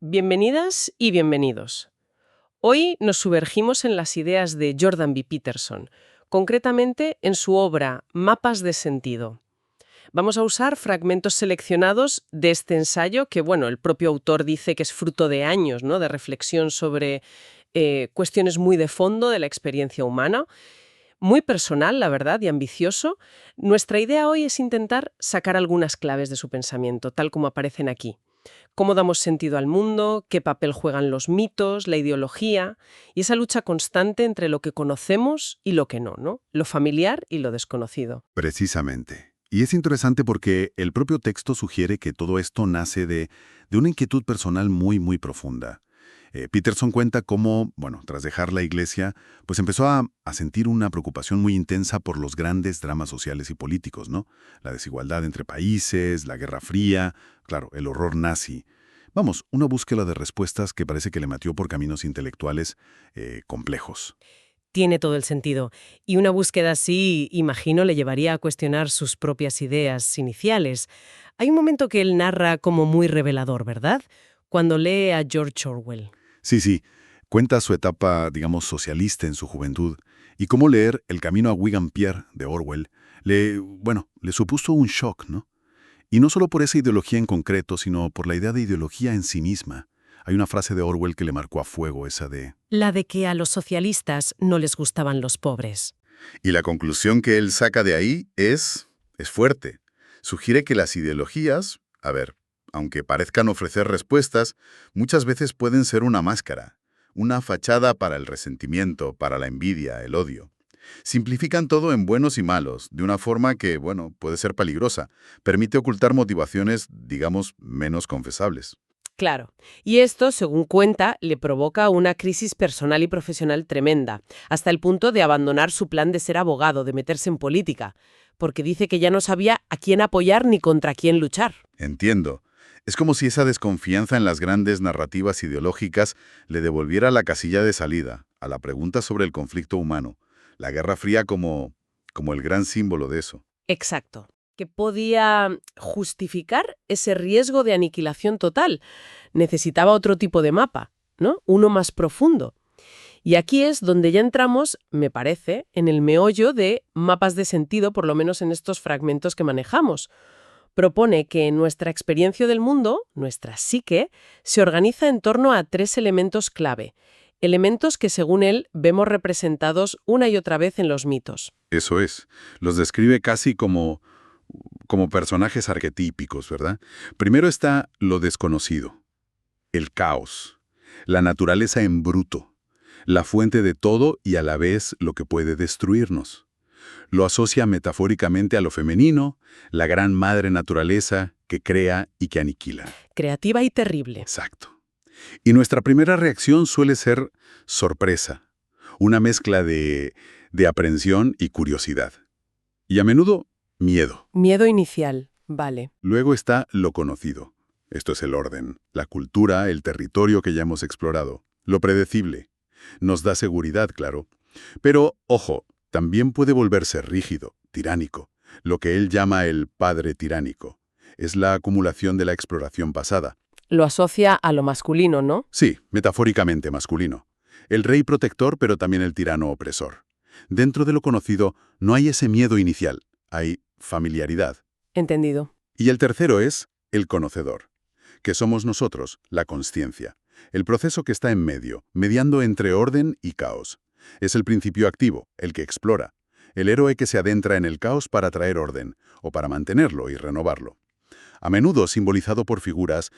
Bienvenidas y bienvenidos. Hoy nos sumergimos en las ideas de Jordan B. Peterson, concretamente en su obra Mapas de sentido. Vamos a usar fragmentos seleccionados de este ensayo que, el propio autor dice que es fruto de años, ¿no?, de reflexión sobre cuestiones muy de fondo de la experiencia humana. Muy personal, la verdad, y ambicioso. Nuestra idea hoy es intentar sacar algunas claves de su pensamiento, tal como aparecen aquí. Cómo damos sentido al mundo, qué papel juegan los mitos, la ideología y esa lucha constante entre lo que conocemos y lo que no, ¿no? Lo familiar y lo desconocido. Precisamente. Y es interesante porque el propio texto sugiere que todo esto nace de una inquietud personal muy profunda. Peterson cuenta cómo, tras dejar la iglesia, pues empezó a sentir una preocupación muy intensa por los grandes dramas sociales y políticos, ¿no? La desigualdad entre países, la Guerra Fría, claro, el horror nazi. Una búsqueda de respuestas que parece que le metió por caminos intelectuales complejos. Tiene todo el sentido. Y una búsqueda así, imagino, le llevaría a cuestionar sus propias ideas iniciales. Hay un momento que él narra como muy revelador, ¿verdad? Cuando lee a George Orwell. Sí, cuenta su etapa, socialista en su juventud y cómo leer El camino a Wigan Pier de Orwell le supuso un shock, ¿no? Y no solo por esa ideología en concreto, sino por la idea de ideología en sí misma. Hay una frase de Orwell que le marcó a fuego, esa de... La de que a los socialistas no les gustaban los pobres. Y la conclusión que él saca de ahí es fuerte. Sugiere que las ideologías, aunque parezcan ofrecer respuestas, muchas veces pueden ser una máscara, una fachada para el resentimiento, para la envidia, el odio. Simplifican todo en buenos y malos, de una forma que, puede ser peligrosa. Permite ocultar motivaciones, menos confesables. Claro. Y esto, según cuenta, le provoca una crisis personal y profesional tremenda, hasta el punto de abandonar su plan de ser abogado, de meterse en política, porque dice que ya no sabía a quién apoyar ni contra quién luchar. Entiendo. Es como si esa desconfianza en las grandes narrativas ideológicas le devolviera la casilla de salida a la pregunta sobre el conflicto humano, la Guerra Fría como el gran símbolo de eso. Exacto. Que podía justificar ese riesgo de aniquilación total. Necesitaba otro tipo de mapa, ¿no? Uno más profundo. Y aquí es donde ya entramos, me parece, en el meollo de mapas de sentido, por lo menos en estos fragmentos que manejamos. Propone que nuestra experiencia del mundo, nuestra psique, se organiza en torno a 3 elementos clave. Elementos que, según él, vemos representados una y otra vez en los mitos. Eso es. Los describe casi como personajes arquetípicos, ¿verdad? Primero está lo desconocido, el caos, la naturaleza en bruto, la fuente de todo y a la vez lo que puede destruirnos. Lo asocia metafóricamente a lo femenino, la gran madre naturaleza que crea y que aniquila. Creativa y terrible. Exacto. Y nuestra primera reacción suele ser sorpresa, una mezcla de aprensión y curiosidad. Y a menudo, miedo. Miedo inicial, vale. Luego está lo conocido. Esto es el orden, la cultura, el territorio que ya hemos explorado. Lo predecible. Nos da seguridad, claro. Pero, ojo, también puede volverse rígido, tiránico. Lo que él llama el padre tiránico. Es la acumulación de la exploración pasada. Lo asocia a lo masculino, ¿no? Sí, metafóricamente masculino. El rey protector, pero también el tirano opresor. Dentro de lo conocido no hay ese miedo inicial, hay familiaridad. Entendido. Y el tercero es el conocedor, que somos nosotros, la consciencia. El proceso que está en medio, mediando entre orden y caos. Es el principio activo, el que explora. El héroe que se adentra en el caos para traer orden, o para mantenerlo y renovarlo. A menudo simbolizado por figuras,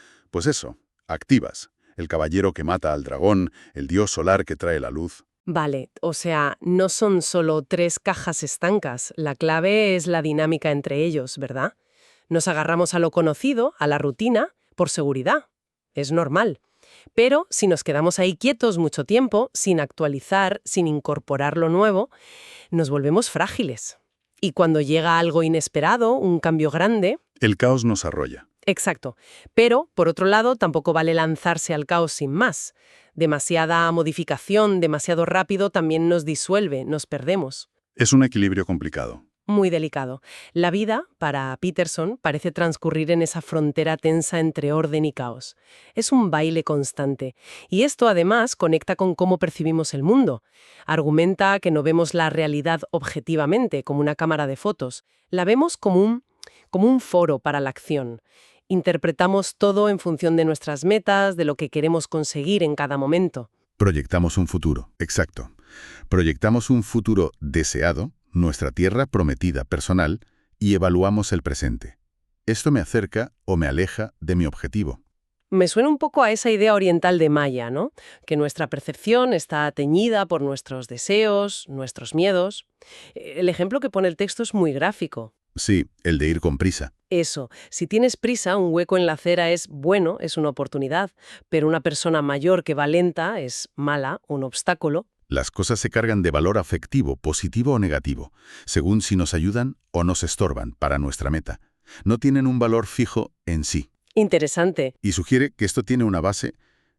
activas. El caballero que mata al dragón, el dios solar que trae la luz. Vale, o sea, no son solo 3 cajas estancas. La clave es la dinámica entre ellos, ¿verdad? Nos agarramos a lo conocido, a la rutina, por seguridad. Es normal. Pero si nos quedamos ahí quietos mucho tiempo, sin actualizar, sin incorporar lo nuevo, nos volvemos frágiles. Y cuando llega algo inesperado, un cambio grande... El caos nos arrolla. Exacto. Pero, por otro lado, tampoco vale lanzarse al caos sin más. Demasiada modificación, demasiado rápido, también nos disuelve, nos perdemos. Es un equilibrio complicado. Muy delicado. La vida, para Peterson, parece transcurrir en esa frontera tensa entre orden y caos. Es un baile constante. Y esto, además, conecta con cómo percibimos el mundo. Argumenta que no vemos la realidad objetivamente, como una cámara de fotos. La vemos como un foro para la acción. Interpretamos todo en función de nuestras metas, de lo que queremos conseguir en cada momento. Proyectamos un futuro, exacto. Proyectamos un futuro deseado, nuestra tierra prometida personal, y evaluamos el presente. Esto me acerca o me aleja de mi objetivo. Me suena un poco a esa idea oriental de Maya, ¿no? Que nuestra percepción está teñida por nuestros deseos, nuestros miedos. El ejemplo que pone el texto es muy gráfico. Sí, el de ir con prisa. Eso, si tienes prisa, un hueco en la acera es bueno, es una oportunidad, pero una persona mayor que va lenta es mala, un obstáculo. Las cosas se cargan de valor afectivo, positivo o negativo, según si nos ayudan o nos estorban para nuestra meta. No tienen un valor fijo en sí. Interesante. Y sugiere que esto tiene una base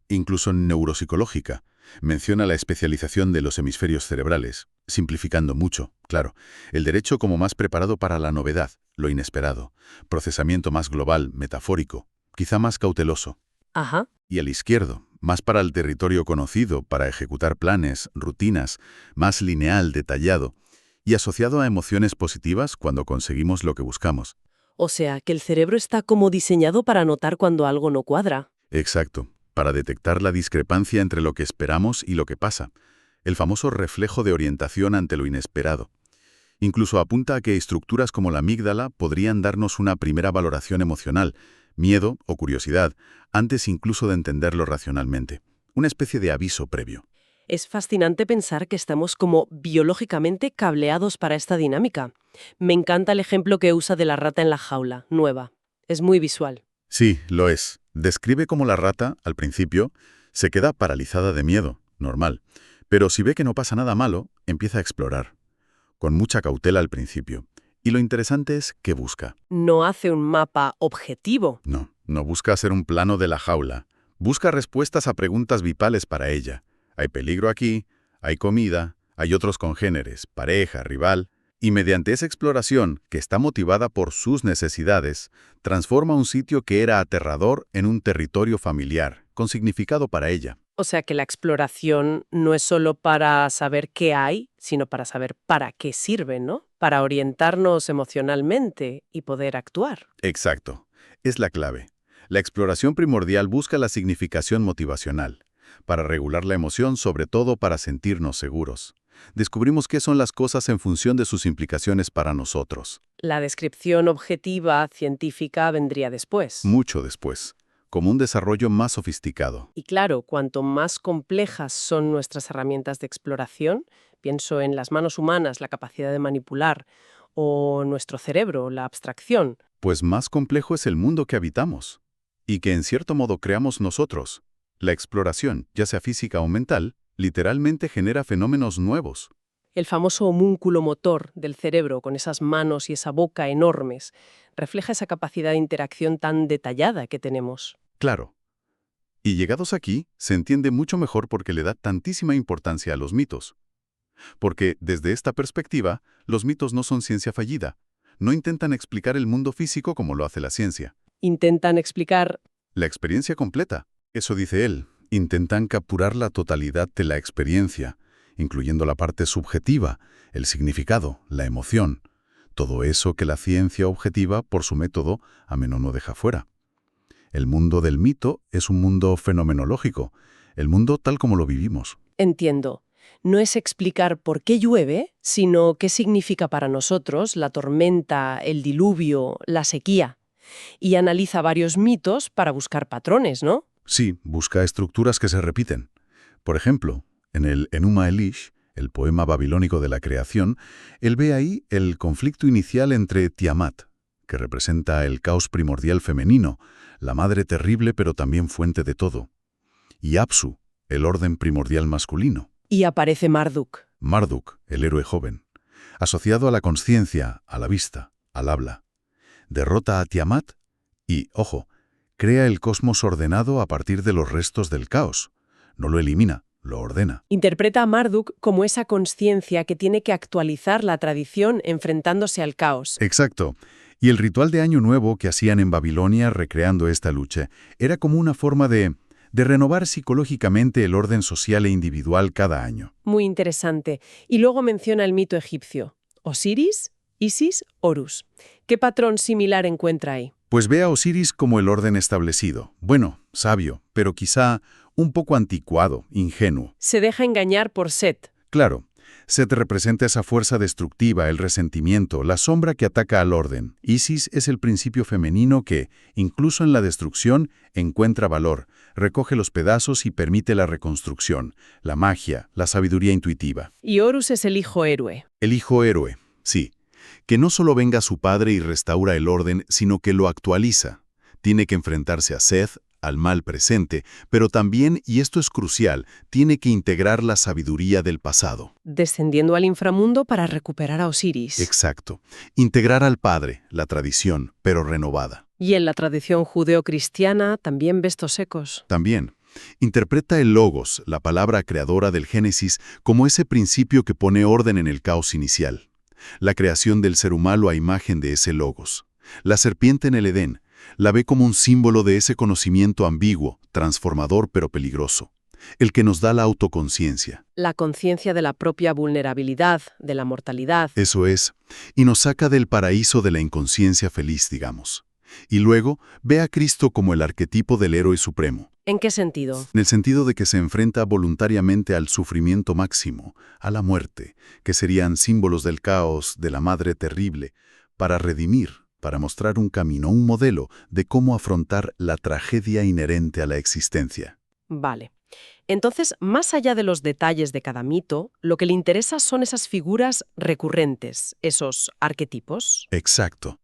incluso neuropsicológica. Menciona la especialización de los hemisferios cerebrales, simplificando mucho, claro. El derecho como más preparado para la novedad, lo inesperado. Procesamiento más global, metafórico, quizá más cauteloso. Ajá. Y el izquierdo, más para el territorio conocido, para ejecutar planes, rutinas, más lineal, detallado, y asociado a emociones positivas cuando conseguimos lo que buscamos. O sea, que el cerebro está como diseñado para notar cuando algo no cuadra. Exacto, para detectar la discrepancia entre lo que esperamos y lo que pasa. El famoso reflejo de orientación ante lo inesperado. Incluso apunta a que estructuras como la amígdala podrían darnos una primera valoración emocional, miedo o curiosidad, antes incluso de entenderlo racionalmente. Una especie de aviso previo. Es fascinante pensar que estamos como biológicamente cableados para esta dinámica. Me encanta el ejemplo que usa de la rata en la jaula, nueva. Es muy visual. Sí, lo es. Describe cómo la rata, al principio, se queda paralizada de miedo, normal. Pero si ve que no pasa nada malo, empieza a explorar. Con mucha cautela al principio. Y lo interesante es que busca. No hace un mapa objetivo. No busca hacer un plano de la jaula. Busca respuestas a preguntas vitales para ella. Hay peligro aquí, hay comida, hay otros congéneres, pareja, rival. Y mediante esa exploración, que está motivada por sus necesidades, transforma un sitio que era aterrador en un territorio familiar, con significado para ella. O sea que la exploración no es solo para saber qué hay, sino para saber para qué sirve, ¿no? Para orientarnos emocionalmente y poder actuar. Exacto. Es la clave. La exploración primordial busca la significación motivacional, para regular la emoción, sobre todo para sentirnos seguros. Descubrimos qué son las cosas en función de sus implicaciones para nosotros. La descripción objetiva, científica, vendría después. Mucho después, como un desarrollo más sofisticado. Y claro, cuanto más complejas son nuestras herramientas de exploración, pienso en las manos humanas, la capacidad de manipular, o nuestro cerebro, la abstracción. Pues más complejo es el mundo que habitamos, y que en cierto modo creamos nosotros. La exploración, ya sea física o mental, literalmente genera fenómenos nuevos. El famoso homúnculo motor del cerebro, con esas manos y esa boca enormes, refleja esa capacidad de interacción tan detallada que tenemos. Claro. Y llegados aquí, se entiende mucho mejor por qué le da tantísima importancia a los mitos. Porque, desde esta perspectiva, los mitos no son ciencia fallida. No intentan explicar el mundo físico como lo hace la ciencia. Intentan explicar... La experiencia completa. Eso dice él. Intentan capturar la totalidad de la experiencia, incluyendo la parte subjetiva, el significado, la emoción. Todo eso que la ciencia objetiva, por su método, a menudo deja fuera. El mundo del mito es un mundo fenomenológico, el mundo tal como lo vivimos. Entiendo. No es explicar por qué llueve, sino qué significa para nosotros la tormenta, el diluvio, la sequía. Y analiza varios mitos para buscar patrones, ¿no? Sí, busca estructuras que se repiten. Por ejemplo, en el Enuma Elish, el poema babilónico de la creación, él ve ahí el conflicto inicial entre Tiamat, que representa el caos primordial femenino, la madre terrible pero también fuente de todo, y Apsu, el orden primordial masculino. Y aparece Marduk. Marduk, el héroe joven, asociado a la conciencia, a la vista, al habla. Derrota a Tiamat y, ojo, crea el cosmos ordenado a partir de los restos del caos. No lo elimina, lo ordena. Interpreta a Marduk como esa conciencia que tiene que actualizar la tradición enfrentándose al caos. Exacto. Y el ritual de Año Nuevo que hacían en Babilonia recreando esta lucha era como una forma de renovar psicológicamente el orden social e individual cada año. Muy interesante. Y luego menciona el mito egipcio. Osiris, Isis, Horus. ¿Qué patrón similar encuentra ahí? Pues ve a Osiris como el orden establecido. Bueno, sabio, pero quizá un poco anticuado, ingenuo. Se deja engañar por Set. Claro, Set representa esa fuerza destructiva, el resentimiento, la sombra que ataca al orden. Isis es el principio femenino que, incluso en la destrucción, encuentra valor, recoge los pedazos y permite la reconstrucción, la magia, la sabiduría intuitiva. Y Horus es el hijo héroe. El hijo héroe, sí. Que no solo venga su padre y restaura el orden, sino que lo actualiza. Tiene que enfrentarse a Seth, al mal presente, pero también, y esto es crucial, tiene que integrar la sabiduría del pasado. Descendiendo al inframundo para recuperar a Osiris. Exacto. Integrar al padre, la tradición, pero renovada. Y en la tradición judeo-cristiana también ve estos ecos. También, interpreta el logos, la palabra creadora del Génesis, como ese principio que pone orden en el caos inicial. La creación del ser humano a imagen de ese logos. La serpiente en el Edén la ve como un símbolo de ese conocimiento ambiguo, transformador pero peligroso, el que nos da la autoconciencia. La conciencia de la propia vulnerabilidad, de la mortalidad. Eso es, y nos saca del paraíso de la inconsciencia feliz, digamos. Y luego ve a Cristo como el arquetipo del héroe supremo. ¿En qué sentido? En el sentido de que se enfrenta voluntariamente al sufrimiento máximo, a la muerte, que serían símbolos del caos, de la madre terrible, para redimir, para mostrar un camino, un modelo de cómo afrontar la tragedia inherente a la existencia. Vale. Entonces, más allá de los detalles de cada mito, lo que le interesa son esas figuras recurrentes, esos arquetipos. Exacto.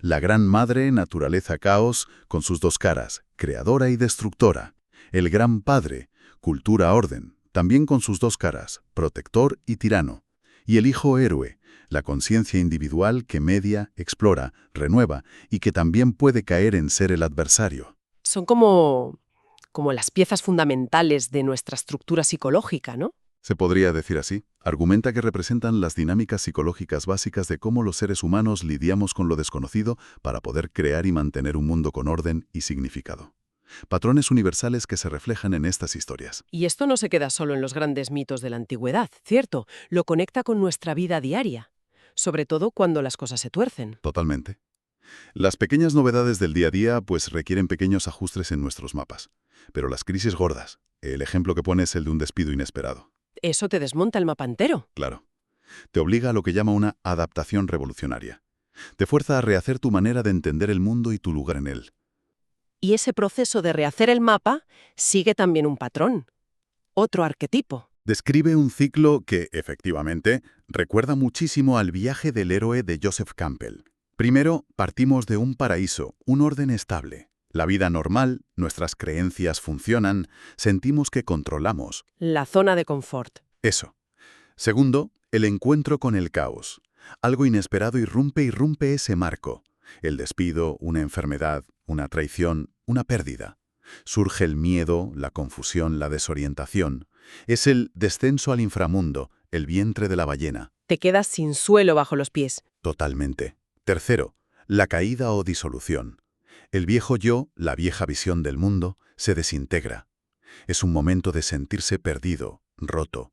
La gran madre, naturaleza caos, con sus dos caras, creadora y destructora. El gran padre, cultura orden, también con sus dos caras, protector y tirano. Y el hijo héroe, la conciencia individual que media, explora, renueva y que también puede caer en ser el adversario. Son como las piezas fundamentales de nuestra estructura psicológica, ¿no? Se podría decir así. Argumenta que representan las dinámicas psicológicas básicas de cómo los seres humanos lidiamos con lo desconocido para poder crear y mantener un mundo con orden y significado. Patrones universales que se reflejan en estas historias. Y esto no se queda solo en los grandes mitos de la antigüedad, ¿cierto? Lo conecta con nuestra vida diaria, sobre todo cuando las cosas se tuercen. Totalmente. Las pequeñas novedades del día a día pues requieren pequeños ajustes en nuestros mapas. Pero las crisis gordas, el ejemplo que pone es el de un despido inesperado. Eso te desmonta el mapa entero. Claro. Te obliga a lo que llama una adaptación revolucionaria. Te fuerza a rehacer tu manera de entender el mundo y tu lugar en él. Y ese proceso de rehacer el mapa sigue también un patrón, otro arquetipo. Describe un ciclo que, efectivamente, recuerda muchísimo al viaje del héroe de Joseph Campbell. Primero, partimos de un paraíso, un orden estable. La vida normal, nuestras creencias funcionan, sentimos que controlamos. La zona de confort. Eso. Segundo, el encuentro con el caos. Algo inesperado irrumpe ese marco. El despido, una enfermedad, una traición, una pérdida. Surge el miedo, la confusión, la desorientación. Es el descenso al inframundo, el vientre de la ballena. Te quedas sin suelo bajo los pies. Totalmente. Tercero, la caída o disolución. El viejo yo, la vieja visión del mundo, se desintegra. Es un momento de sentirse perdido, roto.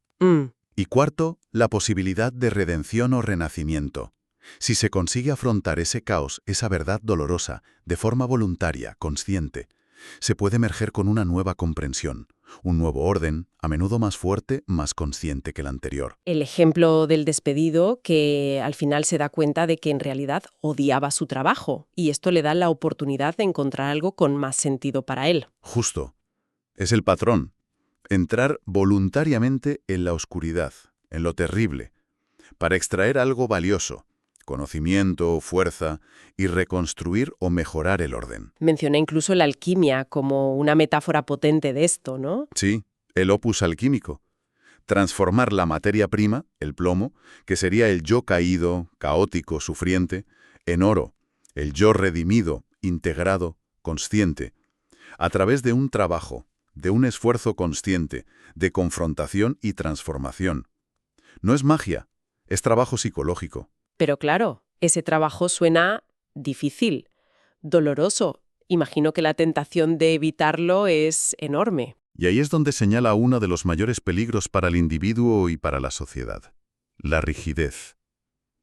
Y cuarto, la posibilidad de redención o renacimiento. Si se consigue afrontar ese caos, esa verdad dolorosa, de forma voluntaria, consciente, se puede emerger con una nueva comprensión, un nuevo orden, a menudo más fuerte, más consciente que el anterior. El ejemplo del despedido que al final se da cuenta de que en realidad odiaba su trabajo y esto le da la oportunidad de encontrar algo con más sentido para él. Justo. Es el patrón. Entrar voluntariamente en la oscuridad, en lo terrible, para extraer algo valioso, conocimiento, fuerza, y reconstruir o mejorar el orden. Menciona incluso la alquimia como una metáfora potente de esto, ¿no? Sí, el opus alquímico. Transformar la materia prima, el plomo, que sería el yo caído, caótico, sufriente, en oro, el yo redimido, integrado, consciente, a través de un trabajo, de un esfuerzo consciente, de confrontación y transformación. No es magia, es trabajo psicológico. Pero claro, ese trabajo suena difícil, doloroso. Imagino que la tentación de evitarlo es enorme. Y ahí es donde señala uno de los mayores peligros para el individuo y para la sociedad: la rigidez.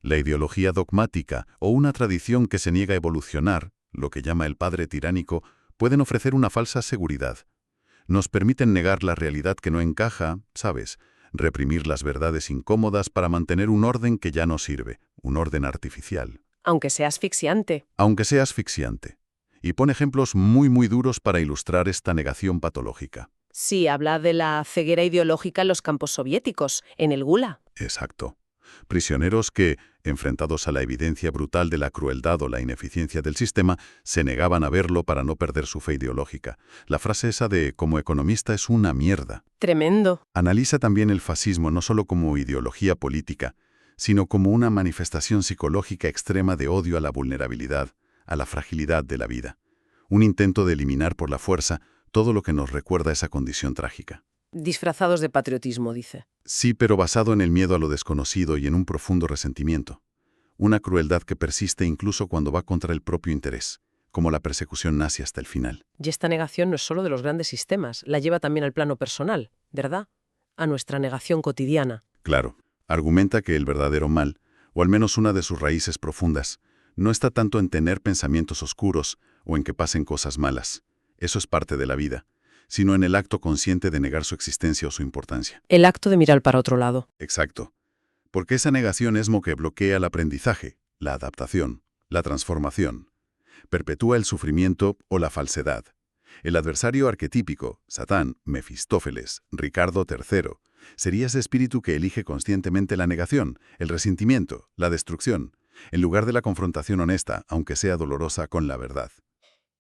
La ideología dogmática o una tradición que se niega a evolucionar, lo que llama el padre tiránico, pueden ofrecer una falsa seguridad. Nos permiten negar la realidad que no encaja, ¿sabes? Reprimir las verdades incómodas para mantener un orden que ya no sirve, un orden artificial. Aunque sea asfixiante. Aunque sea asfixiante. Y pone ejemplos muy duros para ilustrar esta negación patológica. Sí, habla de la ceguera ideológica en los campos soviéticos, en el Gula. Exacto. Prisioneros que, enfrentados a la evidencia brutal de la crueldad o la ineficiencia del sistema, se negaban a verlo para no perder su fe ideológica. La frase esa de «como economista es una mierda». Tremendo. Analiza también el fascismo no solo como ideología política, sino como una manifestación psicológica extrema de odio a la vulnerabilidad, a la fragilidad de la vida. Un intento de eliminar por la fuerza todo lo que nos recuerda esa condición trágica. Disfrazados de patriotismo, dice. Sí, pero basado en el miedo a lo desconocido y en un profundo resentimiento. Una crueldad que persiste incluso cuando va contra el propio interés, como la persecución nazi hasta el final. Y esta negación no es solo de los grandes sistemas, la lleva también al plano personal, ¿verdad? A nuestra negación cotidiana. Claro, argumenta que el verdadero mal, o al menos una de sus raíces profundas, no está tanto en tener pensamientos oscuros o en que pasen cosas malas. Eso es parte de la vida, sino en el acto consciente de negar su existencia o su importancia. El acto de mirar para otro lado. Exacto. Porque esa negación es lo que bloquea el aprendizaje, la adaptación, la transformación. Perpetúa el sufrimiento o la falsedad. El adversario arquetípico, Satán, Mefistófeles, Ricardo III, sería ese espíritu que elige conscientemente la negación, el resentimiento, la destrucción, en lugar de la confrontación honesta, aunque sea dolorosa, con la verdad.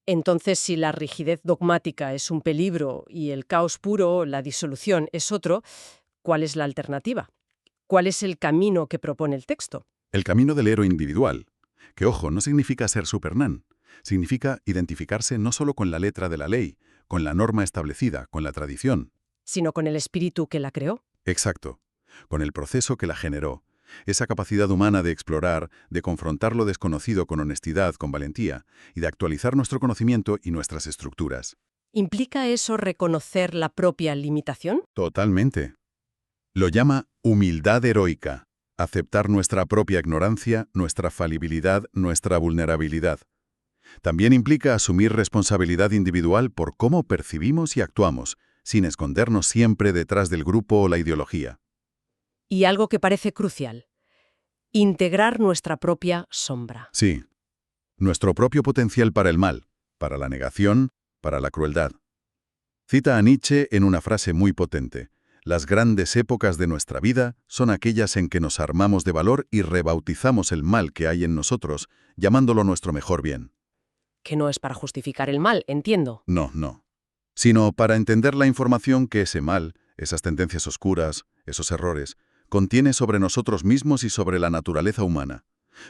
Entonces, si la rigidez dogmática es un peligro y el caos puro, la disolución, es otro, ¿cuál es la alternativa? ¿Cuál es el camino que propone el texto? El camino del héroe individual, que ojo, no significa ser Superman, significa identificarse no solo con la letra de la ley, con la norma establecida, con la tradición. Sino con el espíritu que la creó. Exacto, con el proceso que la generó. Esa capacidad humana de explorar, de confrontar lo desconocido con honestidad, con valentía, y de actualizar nuestro conocimiento y nuestras estructuras. ¿Implica eso reconocer la propia limitación? Totalmente. Lo llama humildad heroica, aceptar nuestra propia ignorancia, nuestra falibilidad, nuestra vulnerabilidad. También implica asumir responsabilidad individual por cómo percibimos y actuamos, sin escondernos siempre detrás del grupo o la ideología. Y algo que parece crucial, integrar nuestra propia sombra. Sí, nuestro propio potencial para el mal, para la negación, para la crueldad. Cita a Nietzsche en una frase muy potente: las grandes épocas de nuestra vida son aquellas en que nos armamos de valor y rebautizamos el mal que hay en nosotros, llamándolo nuestro mejor bien. Que no es para justificar el mal, entiendo. No. Sino para entender la información que ese mal, esas tendencias oscuras, esos errores, contiene sobre nosotros mismos y sobre la naturaleza humana,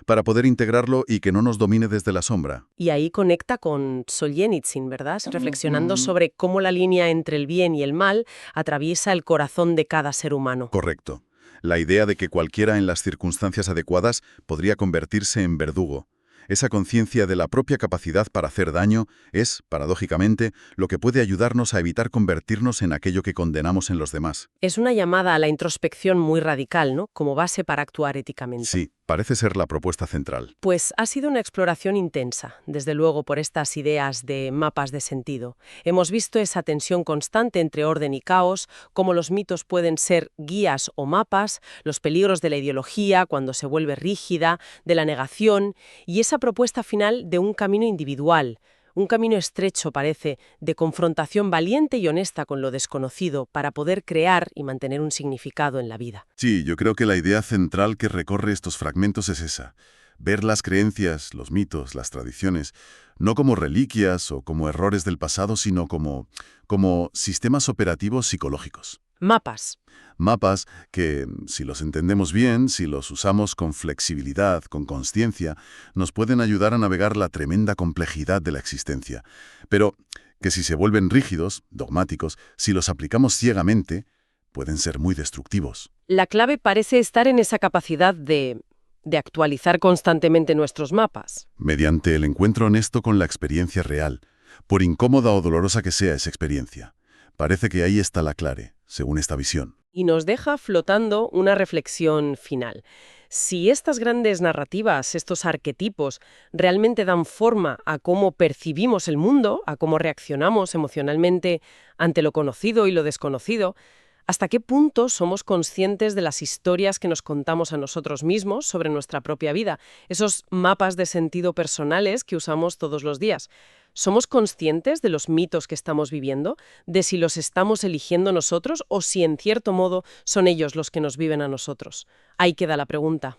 para poder integrarlo y que no nos domine desde la sombra. Y ahí conecta con Solzhenitsyn, ¿verdad? Reflexionando sobre cómo la línea entre el bien y el mal atraviesa el corazón de cada ser humano. Correcto. La idea de que cualquiera en las circunstancias adecuadas podría convertirse en verdugo. Esa conciencia de la propia capacidad para hacer daño es, paradójicamente, lo que puede ayudarnos a evitar convertirnos en aquello que condenamos en los demás. Es una llamada a la introspección muy radical, ¿no? Como base para actuar éticamente. Sí, parece ser la propuesta central. Pues ha sido una exploración intensa, desde luego por estas ideas de mapas de sentido. Hemos visto esa tensión constante entre orden y caos, cómo los mitos pueden ser guías o mapas, los peligros de la ideología cuando se vuelve rígida, de la negación, y esa propuesta final de un camino individual, un camino estrecho, parece, de confrontación valiente y honesta con lo desconocido para poder crear y mantener un significado en la vida. Sí, yo creo que la idea central que recorre estos fragmentos es esa: ver las creencias, los mitos, las tradiciones, no como reliquias o como errores del pasado, sino como sistemas operativos psicológicos. Mapas. Mapas que, si los entendemos bien, si los usamos con flexibilidad, con consciencia, nos pueden ayudar a navegar la tremenda complejidad de la existencia. Pero que si se vuelven rígidos, dogmáticos, si los aplicamos ciegamente, pueden ser muy destructivos. La clave parece estar en esa capacidad de actualizar constantemente nuestros mapas. Mediante el encuentro honesto con la experiencia real, por incómoda o dolorosa que sea esa experiencia. Parece que ahí está la clave, según esta visión. Y nos deja flotando una reflexión final. Si estas grandes narrativas, estos arquetipos, realmente dan forma a cómo percibimos el mundo, a cómo reaccionamos emocionalmente ante lo conocido y lo desconocido, ¿hasta qué punto somos conscientes de las historias que nos contamos a nosotros mismos sobre nuestra propia vida? Esos mapas de sentido personales que usamos todos los días. ¿Somos conscientes de los mitos que estamos viviendo? ¿De si los estamos eligiendo nosotros o si en cierto modo son ellos los que nos viven a nosotros? Ahí queda la pregunta.